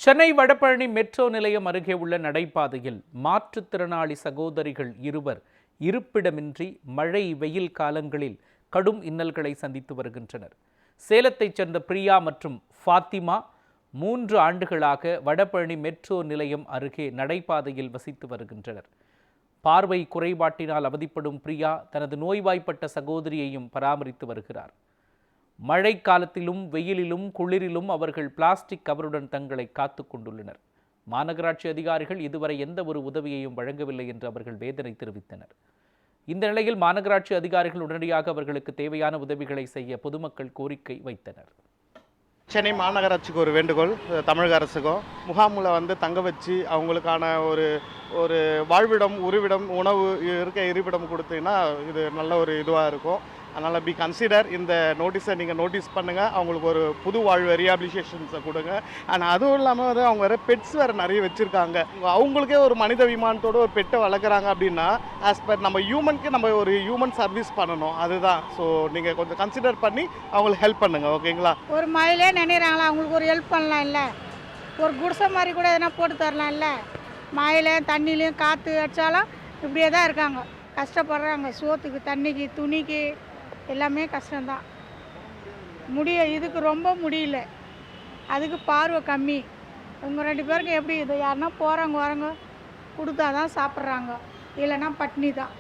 Chennai Vadapalani metro நிலையம் அருகே உள்ள நடைபாதையில் மாற்றுத்திறனாளி சகோதரிகள் இருவர் இருப்பிடமின்றி மழை வெயில் காலங்களில் கடும் இன்னல்களை சந்தித்து வருகின்றனர். சேலத்தைச் சேர்ந்த பிரியா மற்றும் ஃபாத்திமா 3 ஆண்டுகளாக வடபழனி மெட்ரோ நிலையம் அருகே நடைபாதையில் வசித்து வருகின்றனர். பார்வை குறைபாட்டினால் அவதிப்படும் பிரியா தனது நோய்வாய்ப்பட்ட சகோதரியையும் பராமரித்து வருகிறார். மழை காலத்திலும் வெயிலிலும் குளிரிலும் அவர்கள் பிளாஸ்டிக் கவருடன் தங்களை காத்து கொண்டுள்ளனர். மாநகராட்சி அதிகாரிகள் இதுவரை எந்த ஒரு உதவியையும் வழங்கவில்லை என்று அவர்கள் வேதனை தெரிவித்தனர். இந்த நிலையில் மாநகராட்சி அதிகாரிகள் உடனடியாக அவர்களுக்கு தேவையான உதவிகளை செய்ய பொதுமக்கள் கோரிக்கை வைத்தனர். சென்னை மாநகராட்சிக்கு ஒரு வேண்டுகோள், தமிழக அரசுக்கும் முகாமில் தங்க வச்சு அவங்களுக்கான ஒரு வாழ்விடம், உருவிடம், உணவு இருப்பிடம் கொடுத்தீங்கன்னா இது நல்ல ஒரு இதுவாக இருக்கும். அதனால் பி கன்சிடர் இந்த நோட்டீஸை நீங்கள் நோட்டீஸ் பண்ணுங்கள். அவங்களுக்கு ஒரு புது வாழ்வு ரீஹாபிலிட்டேஷன்ஸை கொடுங்க. அண்ட் அதுவும் இல்லாமல் அவங்க வேறு பெட்ஸ் வேறு நிறைய வச்சுருக்காங்க. அவங்களுக்கே ஒரு மனித விமானத்தோடு ஒரு பெட்டை வளர்க்குறாங்க அப்படின்னா ஆஸ் பர் நம்ம ஹியூமனுக்கு நம்ம ஒரு ஹியூமன் சர்வீஸ் பண்ணணும். அதுதான். ஸோ நீங்கள் கொஞ்சம் கன்சிடர் பண்ணி அவங்களுக்கு ஹெல்ப் பண்ணுங்கள். ஓகேங்களா? ஒரு மழையிலே நினைறாங்களா, அவங்களுக்கு ஒரு ஹெல்ப் பண்ணலாம். இல்லை ஒரு குடிசை மாதிரி கூட எதனா போட்டு தரலாம். இல்லை மழையிலையும் தண்ணிலையும் காற்று அடித்தாலும் இப்படியே தான் இருக்காங்க, கஷ்டப்படுறாங்க. சோத்துக்கு, தண்ணிக்கு, துணிக்கு எல்லாமே கஷ்டம்தான். இதுக்கு ரொம்ப முடியல. அதுக்கு பார்வை கம்மி. இவங்க 2 பேருக்கு எப்படி இது யாருன்னா போகிறாங்க வராங்க கொடுத்தா தான் சாப்பிட்றாங்க, இல்லைன்னா பட்னி தான்.